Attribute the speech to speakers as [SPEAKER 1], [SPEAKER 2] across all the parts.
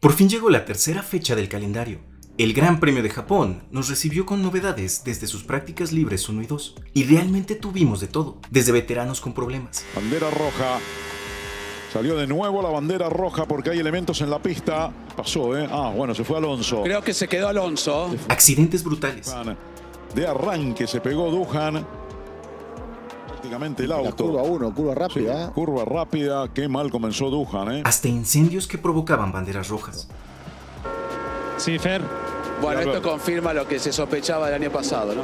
[SPEAKER 1] Por fin llegó la tercera fecha del calendario. El Gran Premio de Japón nos recibió con novedades desde sus prácticas libres 1 y 2. Y realmente tuvimos de todo, desde veteranos con problemas.
[SPEAKER 2] Bandera roja. Salió de nuevo la bandera roja porque hay elementos en la pista. Pasó, bueno, se fue Alonso.
[SPEAKER 3] Creo que se quedó Alonso.
[SPEAKER 1] Accidentes brutales.
[SPEAKER 2] De arranque se pegó Duhan. Prácticamente el auto.
[SPEAKER 4] La curva 1, curva rápida.
[SPEAKER 2] Sí, curva rápida. Qué mal comenzó Duhan,
[SPEAKER 1] Hasta incendios que provocaban banderas rojas.
[SPEAKER 5] Sí, Fer.
[SPEAKER 3] Bueno, esto confirma lo que se sospechaba el año pasado, ¿no?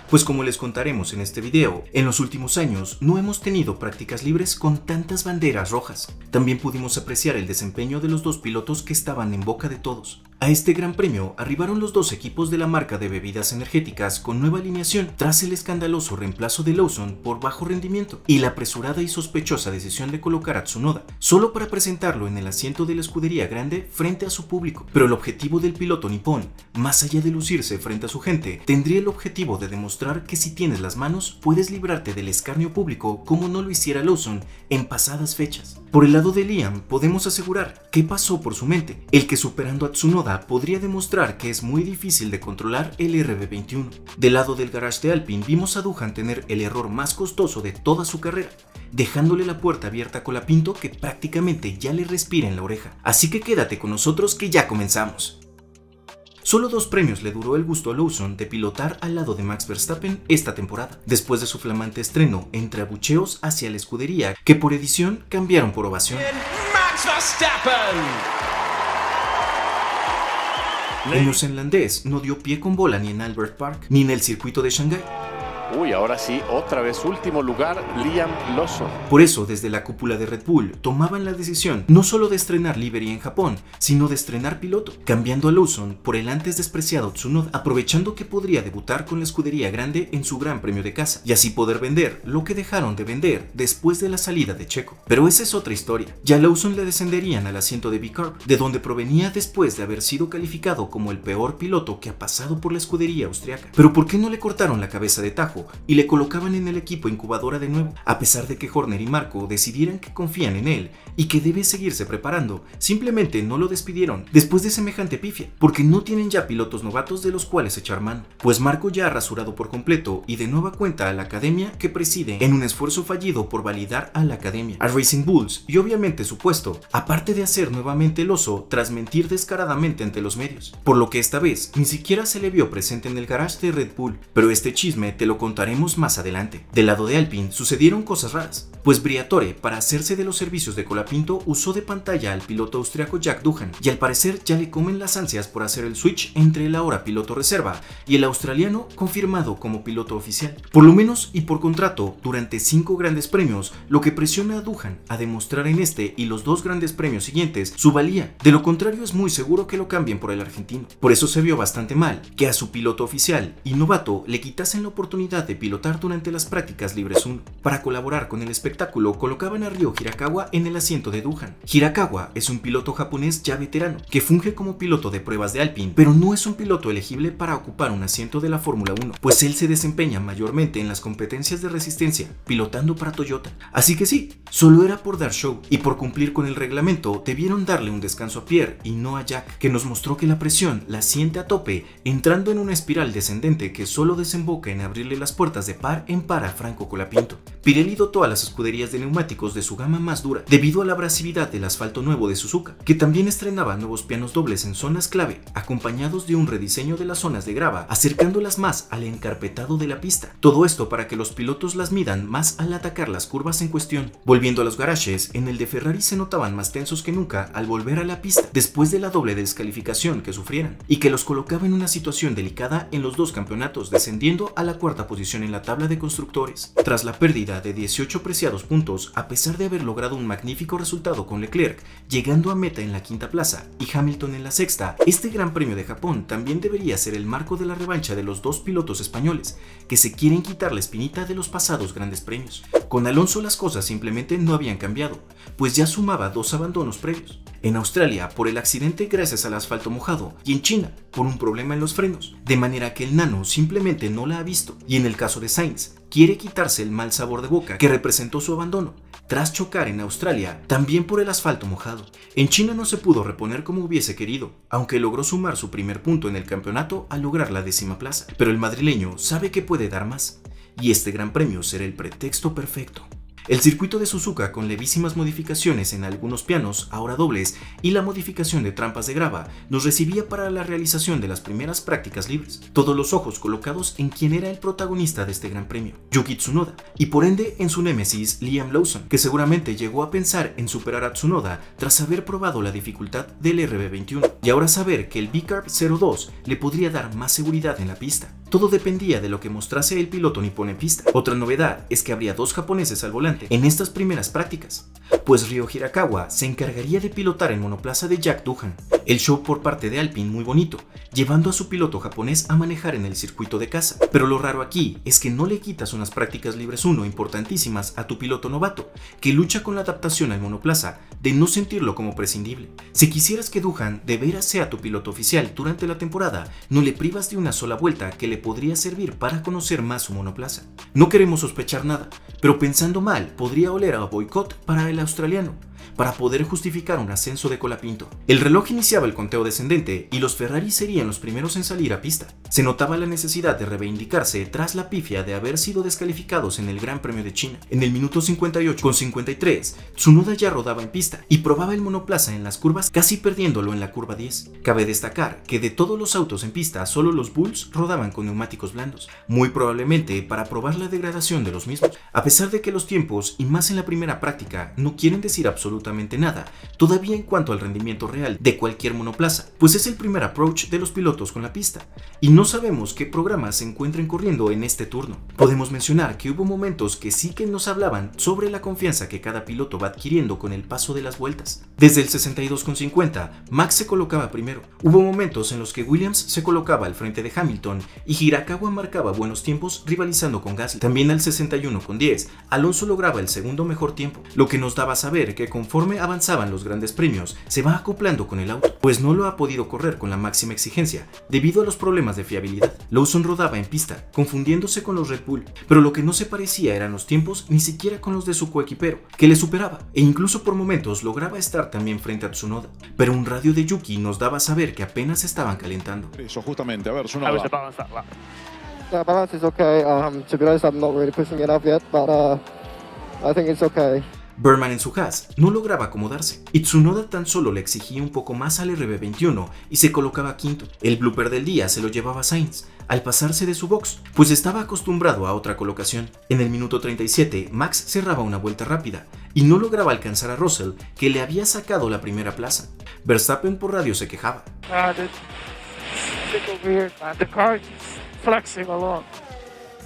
[SPEAKER 1] Pues como les contaremos en este video, en los últimos años no hemos tenido prácticas libres con tantas banderas rojas. También pudimos apreciar el desempeño de los dos pilotos que estaban en boca de todos. A este gran premio arribaron los dos equipos de la marca de bebidas energéticas con nueva alineación tras el escandaloso reemplazo de Lawson por bajo rendimiento y la apresurada y sospechosa decisión de colocar a Tsunoda solo para presentarlo en el asiento de la escudería grande frente a su público. Pero el objetivo del piloto nipón, más allá de lucirse frente a su gente, tendría el objetivo de demostrar que si tienes las manos puedes librarte del escarnio público como no lo hiciera Lawson en pasadas fechas. Por el lado de Liam podemos asegurar qué pasó por su mente, el que superando a Tsunoda podría demostrar que es muy difícil de controlar el RB21. Del lado del garage de Alpine vimos a Duhan tener el error más costoso de toda su carrera, dejándole la puerta abierta a Colapinto que prácticamente ya le respira en la oreja. Así que quédate con nosotros que ya comenzamos. Solo 2 premios le duró el gusto a Lawson de pilotar al lado de Max Verstappen esta temporada, después de su flamante estreno entre abucheos hacia la escudería que por edición cambiaron por ovación.
[SPEAKER 6] Max Verstappen.
[SPEAKER 1] El neozelandés no dio pie con bola ni en Albert Park ni en el circuito de Shanghái.
[SPEAKER 7] Uy, ahora sí, otra vez último lugar, Liam Lawson.
[SPEAKER 1] Por eso, desde la cúpula de Red Bull, tomaban la decisión no solo de estrenar livery en Japón, sino de estrenar piloto, cambiando a Lawson por el antes despreciado Tsunoda, aprovechando que podría debutar con la escudería grande en su Gran Premio de casa, y así poder vender lo que dejaron de vender después de la salida de Checo. Pero esa es otra historia. Ya a Lawson le descenderían al asiento de B-Carb, de donde provenía después de haber sido calificado como el peor piloto que ha pasado por la escudería austriaca. Pero ¿por qué no le cortaron la cabeza de tajo y le colocaban en el equipo incubadora de nuevo? A pesar de que Horner y Marco decidieran que confían en él y que debe seguirse preparando, simplemente no lo despidieron después de semejante pifia, porque no tienen ya pilotos novatos de los cuales echar mano, pues Marco ya ha rasurado por completo y de nueva cuenta a la academia que preside en un esfuerzo fallido por validar a la academia, a Racing Bulls y obviamente su puesto, aparte de hacer nuevamente el oso tras mentir descaradamente ante los medios, por lo que esta vez ni siquiera se le vio presente en el garage de Red Bull, pero este chisme te lo contaremos más adelante. Del lado de Alpine sucedieron cosas raras, pues Briatore, para hacerse de los servicios de Colapinto, usó de pantalla al piloto austriaco Jack Duhan, y al parecer ya le comen las ansias por hacer el switch entre el ahora piloto reserva y el australiano confirmado como piloto oficial, por lo menos y por contrato durante 5 grandes premios, lo que presiona a Duhan a demostrar en este y los 2 grandes premios siguientes su valía. De lo contrario es muy seguro que lo cambien por el argentino. Por eso se vio bastante mal que a su piloto oficial y novato le quitasen la oportunidad de pilotar durante las prácticas libres 1. Para colaborar con el espectáculo colocaban a Ryo Hirakawa en el asiento de Duhan. Hirakawa es un piloto japonés ya veterano que funge como piloto de pruebas de Alpine, pero no es un piloto elegible para ocupar un asiento de la Fórmula 1, pues él se desempeña mayormente en las competencias de resistencia, pilotando para Toyota. Así que sí, solo era por dar show y por cumplir con el reglamento debieron darle un descanso a Pierre y no a Jack, que nos mostró que la presión la siente a tope, entrando en una espiral descendente que solo desemboca en abrirle las puertas de par en par a Franco Colapinto. Pirelli dotó a las escuderías de neumáticos de su gama más dura debido a la abrasividad del asfalto nuevo de Suzuka, que también estrenaba nuevos pianos dobles en zonas clave, acompañados de un rediseño de las zonas de grava, acercándolas más al encarpetado de la pista. Todo esto para que los pilotos las midan más al atacar las curvas en cuestión. Volviendo a los garajes, en el de Ferrari se notaban más tensos que nunca al volver a la pista, después de la doble descalificación que sufrieran, y que los colocaba en una situación delicada en los 2 campeonatos, descendiendo a la 4ª posición en la tabla de constructores. Tras la pérdida de 18 preciados puntos, a pesar de haber logrado un magnífico resultado con Leclerc, llegando a meta en la 5ª plaza y Hamilton en la 6ª, este Gran Premio de Japón también debería ser el marco de la revancha de los 2 pilotos españoles, que se quieren quitar la espinita de los pasados grandes premios. Con Alonso las cosas simplemente no habían cambiado, pues ya sumaba 2 abandonos previos. En Australia por el accidente gracias al asfalto mojado y en China por un problema en los frenos, de manera que el nano simplemente no la ha visto, y en el caso de Sainz quiere quitarse el mal sabor de boca que representó su abandono, tras chocar en Australia, también por el asfalto mojado. En China no se pudo reponer como hubiese querido, aunque logró sumar su primer punto en el campeonato al lograr la 10ª plaza. Pero el madrileño sabe que puede dar más, y este gran premio será el pretexto perfecto. El circuito de Suzuka, con levísimas modificaciones en algunos pianos, ahora dobles, y la modificación de trampas de grava, nos recibía para la realización de las primeras prácticas libres. Todos los ojos colocados en quien era el protagonista de este gran premio, Yuki Tsunoda, y por ende en su némesis Liam Lawson, que seguramente llegó a pensar en superar a Tsunoda tras haber probado la dificultad del RB21, y ahora saber que el B-Carb 02 le podría dar más seguridad en la pista. Todo dependía de lo que mostrase el piloto nipón en pista. Otra novedad es que habría 2 japoneses al volante en estas primeras prácticas, pues Ryo Hirakawa se encargaría de pilotar el monoplaza de Jack Doohan. El show por parte de Alpine muy bonito, llevando a su piloto japonés a manejar en el circuito de casa. Pero lo raro aquí es que no le quitas unas prácticas libres 1 importantísimas a tu piloto novato, que lucha con la adaptación al monoplaza de no sentirlo como prescindible. Si quisieras que Doohan de veras sea tu piloto oficial durante la temporada, no le privas de una sola vuelta que le podría servir para conocer más su monoplaza. No queremos sospechar nada, pero pensando mal, podría oler a boicot para el australiano, para poder justificar un ascenso de Colapinto. El reloj iniciaba el conteo descendente y los Ferrari serían los primeros en salir a pista. Se notaba la necesidad de reivindicarse tras la pifia de haber sido descalificados en el Gran Premio de China. En el minuto 58,53, Tsunoda ya rodaba en pista y probaba el monoplaza en las curvas, casi perdiéndolo en la curva 10. Cabe destacar que de todos los autos en pista, solo los Bulls rodaban con neumáticos blandos, muy probablemente para probar la degradación de los mismos. A pesar de que los tiempos, y más en la primera práctica, no quieren decir absolutamente nada todavía en cuanto al rendimiento real de cualquier monoplaza, pues es el primer approach de los pilotos con la pista, y no sabemos qué programas se encuentren corriendo en este turno. Podemos mencionar que hubo momentos que sí que nos hablaban sobre la confianza que cada piloto va adquiriendo con el paso de las vueltas. Desde el 62,50, Max se colocaba primero. Hubo momentos en los que Williams se colocaba al frente de Hamilton y Hirakawa marcaba buenos tiempos rivalizando con Gasly. También al 61,10, Alonso lograba el segundo mejor tiempo, lo que nos daba a saber que conforme avanzaban los grandes premios, se va acoplando con el auto, pues no lo ha podido correr con la máxima exigencia debido a los problemas de fiabilidad. Lawson rodaba en pista, confundiéndose con los Red Bull, pero lo que no se parecía eran los tiempos ni siquiera con los de su coequipero, que le superaba, e incluso por momentos lograba estar también frente a Tsunoda, pero un radio de Yuki nos daba a saber que apenas estaban calentando.
[SPEAKER 2] Eso justamente, a ver, Tsunoda.
[SPEAKER 4] The balance is okay. To be honest, I'm not really pushing it up yet, but I think it's okay.
[SPEAKER 1] Berman en su Haas no lograba acomodarse, y Tsunoda tan solo le exigía un poco más al RB21 y se colocaba quinto. El blooper del día se lo llevaba Sainz, al pasarse de su box, pues estaba acostumbrado a otra colocación. En el minuto 37, Max cerraba una vuelta rápida y no lograba alcanzar a Russell, que le había sacado la primera plaza. Verstappen por radio se quejaba.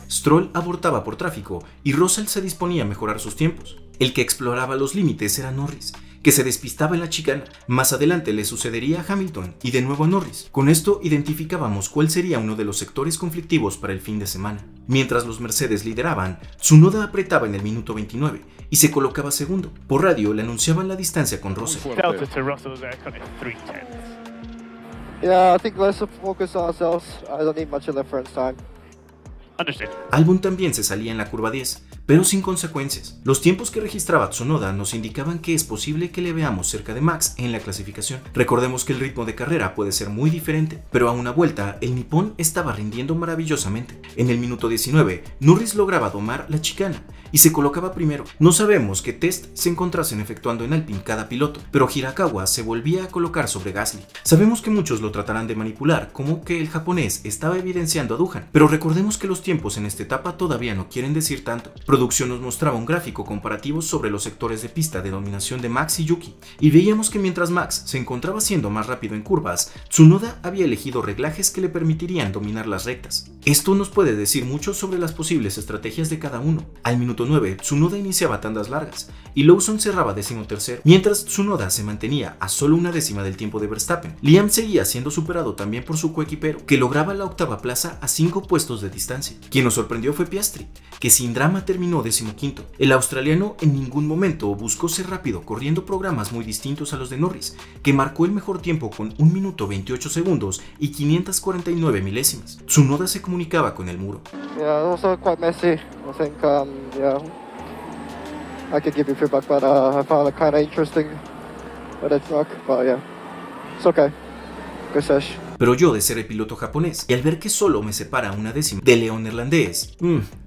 [SPEAKER 1] Stroll abortaba por tráfico y Russell se disponía a mejorar sus tiempos. El que exploraba los límites era Norris, que se despistaba en la chicana. Más adelante le sucedería a Hamilton y de nuevo a Norris. Con esto identificábamos cuál sería uno de los sectores conflictivos para el fin de semana. Mientras los Mercedes lideraban, Tsunoda apretaba en el minuto 29 y se colocaba segundo. Por radio le anunciaban la distancia con Russell.
[SPEAKER 4] Yeah, I think let's focus on ourselves. I don't need much reference time.
[SPEAKER 1] Albon también se salía en la curva 10, pero sin consecuencias. Los tiempos que registraba Tsunoda nos indicaban que es posible que le veamos cerca de Max en la clasificación. Recordemos que el ritmo de carrera puede ser muy diferente, pero a una vuelta el nipón estaba rindiendo maravillosamente. En el minuto 19, Norris lograba domar la chicana y se colocaba primero. No sabemos qué test se encontrasen efectuando en Alpine cada piloto, pero Hirakawa se volvía a colocar sobre Gasly. Sabemos que muchos lo tratarán de manipular, como que el japonés estaba evidenciando a Doohan, pero recordemos que los tiempos en esta etapa todavía no quieren decir tanto. Producción nos mostraba un gráfico comparativo sobre los sectores de pista de dominación de Max y Yuki, y veíamos que mientras Max se encontraba siendo más rápido en curvas, Tsunoda había elegido reglajes que le permitirían dominar las rectas. Esto nos puede decir mucho sobre las posibles estrategias de cada uno. Al minuto 9, Tsunoda iniciaba tandas largas y Lawson cerraba 13º. Mientras Tsunoda se mantenía a solo una décima del tiempo de Verstappen, Liam seguía siendo superado también por su coequipero, que lograba la octava plaza a 5 puestos de distancia. Quien nos sorprendió fue Piastri, que sin drama terminó 15º. El australiano en ningún momento buscó ser rápido, corriendo programas muy distintos a los de Norris, que marcó el mejor tiempo con 1 minuto 28 segundos y 549 milésimas. Tsunoda se comunicaba con el muro.
[SPEAKER 4] Yeah, also quite messy. I think, yeah. I could give you feedback, but I found it kind of interesting with that truck. But yeah, it's okay. Good sesh.
[SPEAKER 1] Pero yo, de ser el piloto japonés, y al ver que solo me separa una décima del león neerlandés,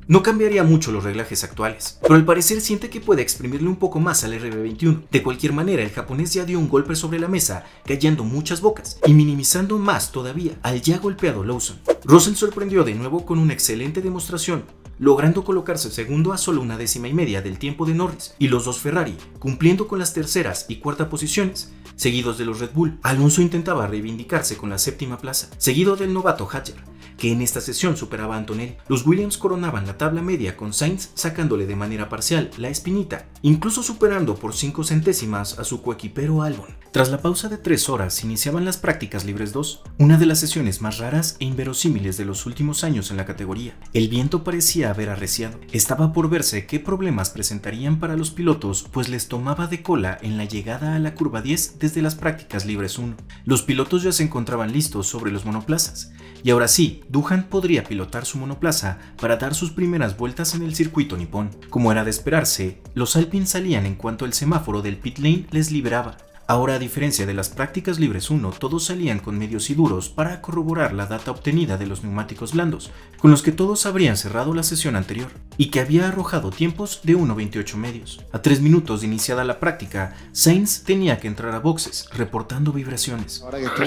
[SPEAKER 1] no cambiaría mucho los reglajes actuales. Pero al parecer siente que puede exprimirle un poco más al RB21. De cualquier manera, el japonés ya dio un golpe sobre la mesa, callando muchas bocas y minimizando más todavía al ya golpeado Lawson. Russell sorprendió de nuevo con una excelente demostración, logrando colocarse segundo a solo una décima y media del tiempo de Norris, y los dos Ferrari cumpliendo con las terceras y cuarta posiciones, seguidos de los Red Bull. Alonso intentaba reivindicarse con la séptima plaza, seguido del novato Hadjar, que en esta sesión superaba a Antonelli. Los Williams coronaban la tabla media con Sainz sacándole de manera parcial la espinita, incluso superando por 5 centésimas a su coequipero Albon. Tras la pausa de 3 horas iniciaban las prácticas libres 2, una de las sesiones más raras e inverosímiles de los últimos años en la categoría. El viento parecía haber arreciado. Estaba por verse qué problemas presentarían para los pilotos, pues les tomaba de cola en la llegada a la curva 10 desde las prácticas libres 1. Los pilotos ya se encontraban listos sobre los monoplazas, y ahora sí, Doohan podría pilotar su monoplaza para dar sus primeras vueltas en el circuito nipón. Como era de esperarse, los Alpine salían en cuanto el semáforo del pit lane les liberaba. Ahora, a diferencia de las prácticas libres 1, todos salían con medios y duros para corroborar la data obtenida de los neumáticos blandos, con los que todos habrían cerrado la sesión anterior, y que había arrojado tiempos de 1.28 medios. A 3 minutos de iniciada la práctica, Sainz tenía que entrar a boxes, reportando vibraciones.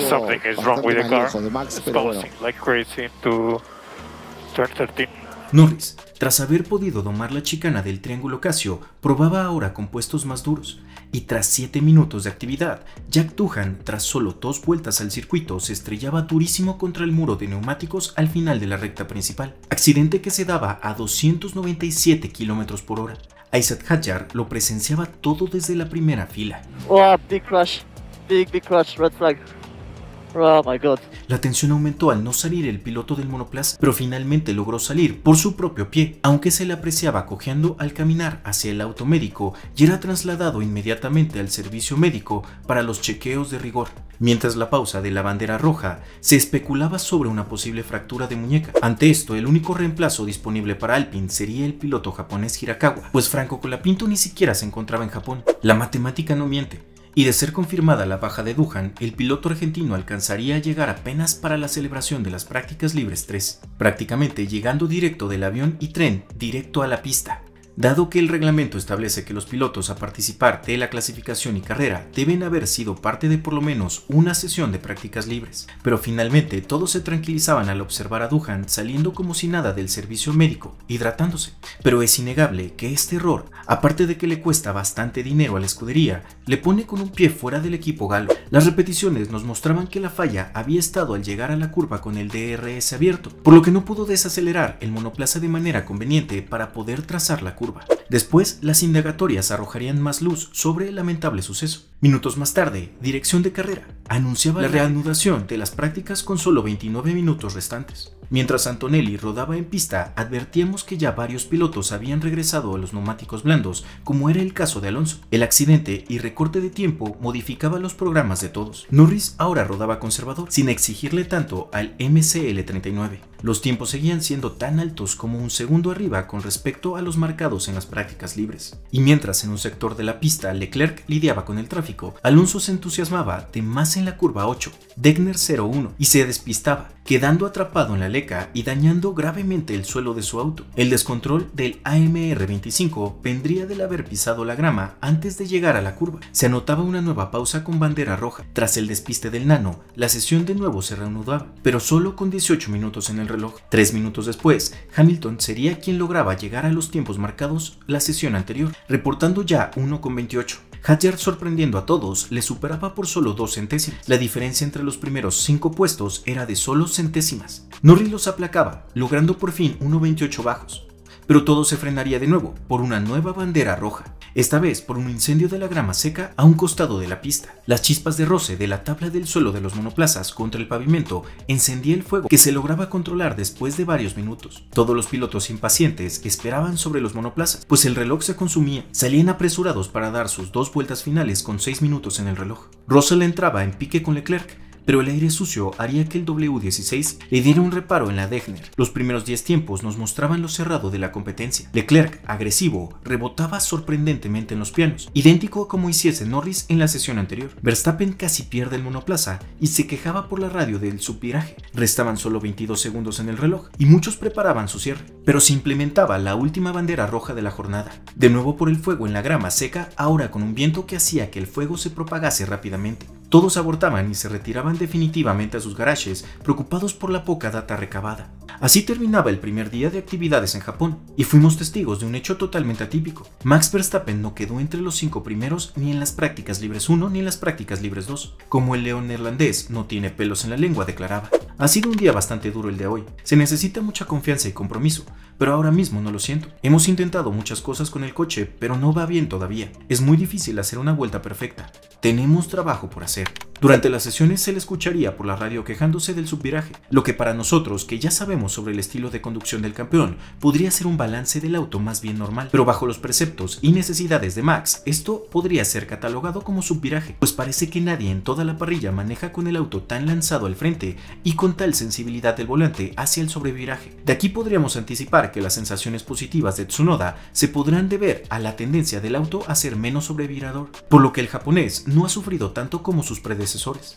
[SPEAKER 8] Something is wrong with the car. It's bouncing like crazy to turn 13.
[SPEAKER 1] Norris, tras haber podido domar la chicana del triángulo Casio, probaba ahora compuestos más duros, y tras 7 minutos de actividad, Jack Doohan, tras solo 2 vueltas al circuito, se estrellaba durísimo contra el muro de neumáticos al final de la recta principal, accidente que se daba a 297 km por hora. Isaac Hadjar lo presenciaba todo desde la primera fila.
[SPEAKER 4] Oh, big crash. Big crash. Red flag. Oh my god.
[SPEAKER 1] La tensión aumentó al no salir el piloto del monoplaza, pero finalmente logró salir por su propio pie, aunque se le apreciaba cojeando al caminar hacia el auto médico y era trasladado inmediatamente al servicio médico para los chequeos de rigor. Mientras la pausa de la bandera roja, se especulaba sobre una posible fractura de muñeca. Ante esto, el único reemplazo disponible para Alpine sería el piloto japonés Hirakawa, pues Franco Colapinto ni siquiera se encontraba en Japón. La matemática no miente. Y de ser confirmada la baja de Doohan, el piloto argentino alcanzaría a llegar apenas para la celebración de las prácticas libres 3, prácticamente llegando directo del avión y tren directo a la pista. Dado que el reglamento establece que los pilotos a participar de la clasificación y carrera deben haber sido parte de por lo menos una sesión de prácticas libres, pero finalmente todos se tranquilizaban al observar a Doohan saliendo como si nada del servicio médico, hidratándose. Pero es innegable que este error, aparte de que le cuesta bastante dinero a la escudería, le pone con un pie fuera del equipo galo. Las repeticiones nos mostraban que la falla había estado al llegar a la curva con el DRS abierto, por lo que no pudo desacelerar el monoplaza de manera conveniente para poder trazar la curva. Después, las indagatorias arrojarían más luz sobre el lamentable suceso. Minutos más tarde, Dirección de Carrera anunciaba la reanudación de las prácticas con solo 29 minutos restantes. Mientras Antonelli rodaba en pista, advertíamos que ya varios pilotos habían regresado a los neumáticos blandos, como era el caso de Alonso. El accidente y recorte de tiempo modificaba los programas de todos. Norris ahora rodaba conservador, sin exigirle tanto al MCL39. Los tiempos seguían siendo tan altos como un segundo arriba con respecto a los marcados en las prácticas libres. Y mientras en un sector de la pista Leclerc lidiaba con el tráfico, Alonso se entusiasmaba de más en la curva 8, Degner 01, y se despistaba, quedando atrapado en la leca y dañando gravemente el suelo de su auto. El descontrol del AMR25 vendría del haber pisado la grama antes de llegar a la curva. Se anotaba una nueva pausa con bandera roja. Tras el despiste del nano, la sesión de nuevo se reanudaba, pero solo con 18 minutos en el reloj. 3 minutos después, Hamilton sería quien lograba llegar a los tiempos marcados la sesión anterior, reportando ya 1,28. Hadjar, sorprendiendo a todos, le superaba por solo 2 centésimas. La diferencia entre los primeros 5 puestos era de solo centésimas. Norris los aplacaba, logrando por fin 1,28 bajos. Pero todo se frenaría de nuevo por una nueva bandera roja, esta vez por un incendio de la grama seca a un costado de la pista. Las chispas de roce de la tabla del suelo de los monoplazas contra el pavimento encendía el fuego que se lograba controlar después de varios minutos. Todos los pilotos impacientes esperaban sobre los monoplazas, pues el reloj se consumía. Salían apresurados para dar sus 2 vueltas finales con 6 minutos en el reloj. Russell entraba en pique con Leclerc, pero el aire sucio haría que el W16 le diera un reparo en la Degner. Los primeros 10 tiempos nos mostraban lo cerrado de la competencia. Leclerc, agresivo, rebotaba sorprendentemente en los pianos, idéntico como hiciese Norris en la sesión anterior. Verstappen casi pierde el monoplaza y se quejaba por la radio del subviraje. Restaban solo 22 segundos en el reloj y muchos preparaban su cierre, pero se implementaba la última bandera roja de la jornada. De nuevo por el fuego en la grama seca, ahora con un viento que hacía que el fuego se propagase rápidamente. Todos abortaban y se retiraban definitivamente a sus garajes, preocupados por la poca data recabada. Así terminaba el primer día de actividades en Japón, y fuimos testigos de un hecho totalmente atípico. Max Verstappen no quedó entre los 5 primeros ni en las prácticas libres 1 ni en las prácticas libres 2. Como el león neerlandés no tiene pelos en la lengua, declaraba. Ha sido un día bastante duro el de hoy. Se necesita mucha confianza y compromiso, pero ahora mismo no lo siento. Hemos intentado muchas cosas con el coche, pero no va bien todavía. Es muy difícil hacer una vuelta perfecta. Tenemos trabajo por hacer. Durante las sesiones se le escucharía por la radio quejándose del subviraje, lo que para nosotros, que ya sabemos sobre el estilo de conducción del campeón, podría ser un balance del auto más bien normal, pero bajo los preceptos y necesidades de Max, esto podría ser catalogado como subviraje, pues parece que nadie en toda la parrilla maneja con el auto tan lanzado al frente y con tal sensibilidad del volante hacia el sobreviraje. De aquí podríamos anticipar que las sensaciones positivas de Tsunoda se podrán deber a la tendencia del auto a ser menos sobrevirador, por lo que el japonés no ha sufrido tanto como sus predecesores.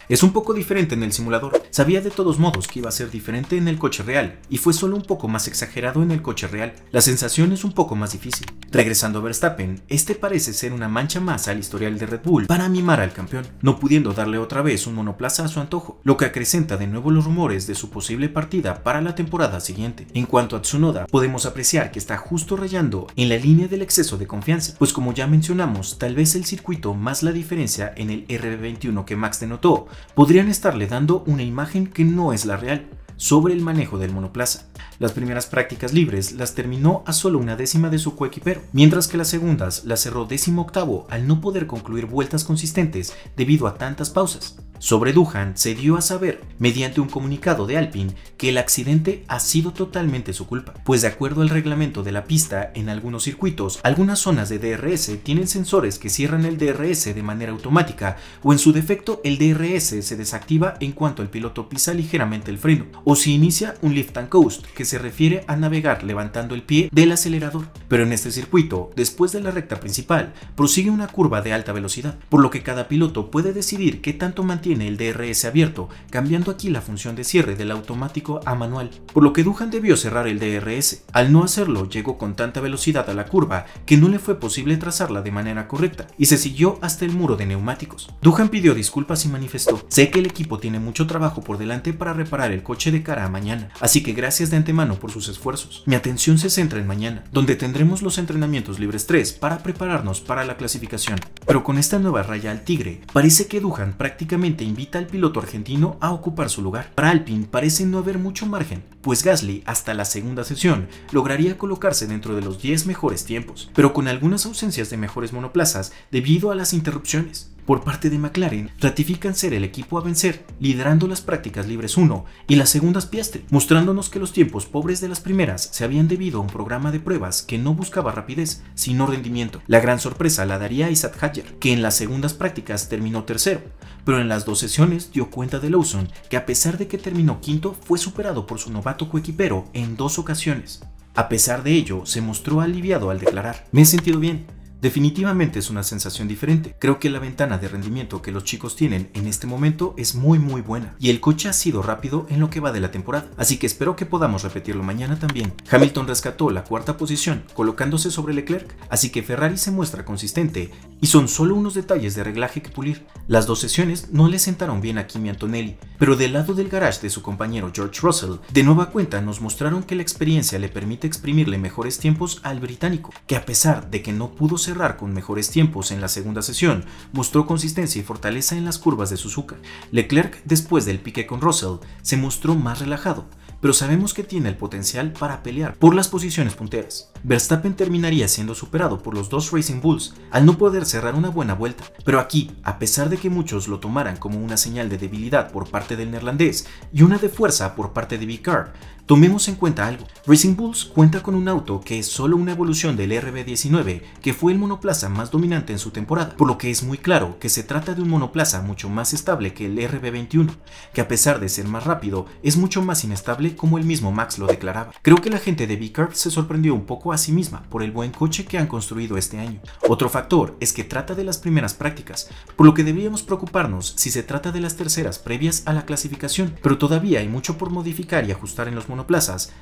[SPEAKER 1] Es un poco diferente en el simulador. Sabía de todos modos que iba a ser diferente en el coche real, y fue solo un poco más exagerado en el coche real. La sensación es un poco más difícil. Regresando a Verstappen, este parece ser una mancha más al historial de Red Bull para mimar al campeón, no pudiendo darle otra vez un monoplaza a su antojo, lo que acrecenta de nuevo los rumores de su posible partida para la temporada siguiente. En cuanto a Tsunoda, podemos apreciar que está justo rayando en la línea del exceso de confianza, pues como ya mencionamos, tal vez el circuito más la diferencia en el RB21 que Max denotó, podrían estarle dando una imagen que no es la real sobre el manejo del monoplaza. Las primeras prácticas libres las terminó a solo 1/10 de su coequipero, mientras que las segundas las cerró 18º al no poder concluir vueltas consistentes debido a tantas pausas. Sobre Doohan se dio a saber, mediante un comunicado de Alpine, que el accidente ha sido totalmente su culpa, pues de acuerdo al reglamento de la pista, en algunos circuitos, algunas zonas de DRS tienen sensores que cierran el DRS de manera automática, o en su defecto el DRS se desactiva en cuanto el piloto pisa ligeramente el freno, o si inicia un lift and coast, que se refiere a navegar levantando el pie del acelerador. Pero en este circuito, después de la recta principal, prosigue una curva de alta velocidad, por lo que cada piloto puede decidir qué tanto mantiene el DRS abierto, cambiando aquí la función de cierre del automático a manual, por lo que Doohan debió cerrar el DRS. Al no hacerlo, llegó con tanta velocidad a la curva que no le fue posible trazarla de manera correcta y se siguió hasta el muro de neumáticos. Doohan pidió disculpas y manifestó: sé que el equipo tiene mucho trabajo por delante para reparar el coche de cara a mañana, así que gracias de antemano por sus esfuerzos. Mi atención se centra en mañana, donde tendremos los entrenamientos libres 3 para prepararnos para la clasificación. Pero con esta nueva raya al tigre, parece que Doohan prácticamente invita al piloto argentino a ocupar su lugar. Para Alpine parece no haber mucho margen, pues Gasly hasta la segunda sesión lograría colocarse dentro de los 10 mejores tiempos, pero con algunas ausencias de mejores monoplazas debido a las interrupciones. Por parte de McLaren, ratifican ser el equipo a vencer, liderando las prácticas libres 1 y las segundas Piastri, mostrándonos que los tiempos pobres de las primeras se habían debido a un programa de pruebas que no buscaba rapidez, sino rendimiento. La gran sorpresa la daría Isaac Hadjar, que en las segundas prácticas terminó tercero, pero en las 2 sesiones dio cuenta de Lawson, que a pesar de que terminó quinto, fue superado por su novato coequipero en 2 ocasiones. A pesar de ello, se mostró aliviado al declarar: me he sentido bien. Definitivamente es una sensación diferente. Creo que la ventana de rendimiento que los chicos tienen en este momento es muy buena, y el coche ha sido rápido en lo que va de la temporada, así que espero que podamos repetirlo mañana también. Hamilton rescató la 4ª posición, colocándose sobre Leclerc, así que Ferrari se muestra consistente, y son solo unos detalles de reglaje que pulir. Las 2 sesiones no le sentaron bien a Kimi Antonelli, pero del lado del garage de su compañero George Russell, de nueva cuenta nos mostraron que la experiencia le permite exprimirle mejores tiempos al británico, que a pesar de que no pudo cerrar con mejores tiempos en la segunda sesión, mostró consistencia y fortaleza en las curvas de Suzuka. Leclerc, después del pique con Russell, se mostró más relajado, pero sabemos que tiene el potencial para pelear por las posiciones punteras. Verstappen terminaría siendo superado por los 2 Racing Bulls al no poder cerrar una buena vuelta, pero aquí, a pesar de que muchos lo tomaran como una señal de debilidad por parte del neerlandés y una de fuerza por parte de Vicar, Tomemos en cuenta algo. Racing Bulls cuenta con un auto que es solo una evolución del RB19, que fue el monoplaza más dominante en su temporada, por lo que es muy claro que se trata de un monoplaza mucho más estable que el RB21, que a pesar de ser más rápido, es mucho más inestable como el mismo Max lo declaraba. Creo que la gente de VCarb se sorprendió un poco a sí misma por el buen coche que han construido este año. Otro factor es que trata de las primeras prácticas, por lo que deberíamos preocuparnos si se trata de las terceras previas a la clasificación, pero todavía hay mucho por modificar y ajustar en los monoplazas.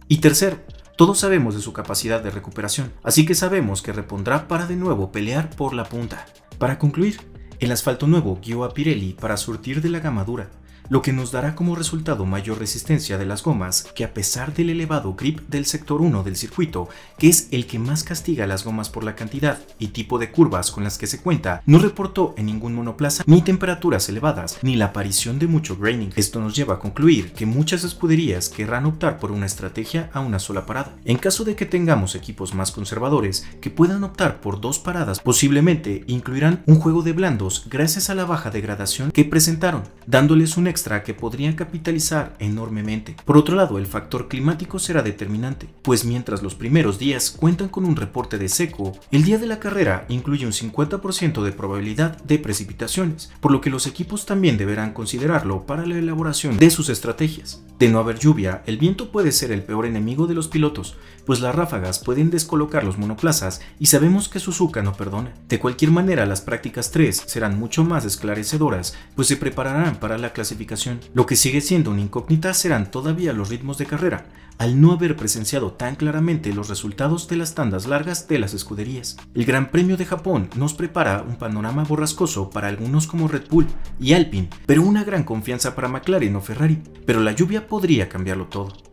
[SPEAKER 1] Y tercero, todos sabemos de su capacidad de recuperación, así que sabemos que repondrá para de nuevo pelear por la punta. Para concluir, el asfalto nuevo guió a Pirelli para surtir de la gama dura, lo que nos dará como resultado mayor resistencia de las gomas, que a pesar del elevado grip del sector 1 del circuito, que es el que más castiga las gomas por la cantidad y tipo de curvas con las que se cuenta, no reportó en ningún monoplaza ni temperaturas elevadas ni la aparición de mucho graining. Esto nos lleva a concluir que muchas escuderías querrán optar por una estrategia a una sola parada. En caso de que tengamos equipos más conservadores que puedan optar por 2 paradas, posiblemente incluirán un juego de blandos gracias a la baja degradación que presentaron, dándoles un extra que podrían capitalizar enormemente. Por otro lado, el factor climático será determinante, pues mientras los primeros días cuentan con un reporte de seco, el día de la carrera incluye un 50% de probabilidad de precipitaciones, por lo que los equipos también deberán considerarlo para la elaboración de sus estrategias. De no haber lluvia, el viento puede ser el peor enemigo de los pilotos, pues las ráfagas pueden descolocar los monoplazas y sabemos que Suzuka no perdona. De cualquier manera, las prácticas 3 serán mucho más esclarecedoras, pues se prepararán para la clasificación. Lo que sigue siendo una incógnita serán todavía los ritmos de carrera, al no haber presenciado tan claramente los resultados de las tandas largas de las escuderías. El Gran Premio de Japón nos prepara un panorama borrascoso para algunos como Red Bull y Alpine, pero una gran confianza para McLaren o Ferrari, pero la lluvia podría cambiarlo todo.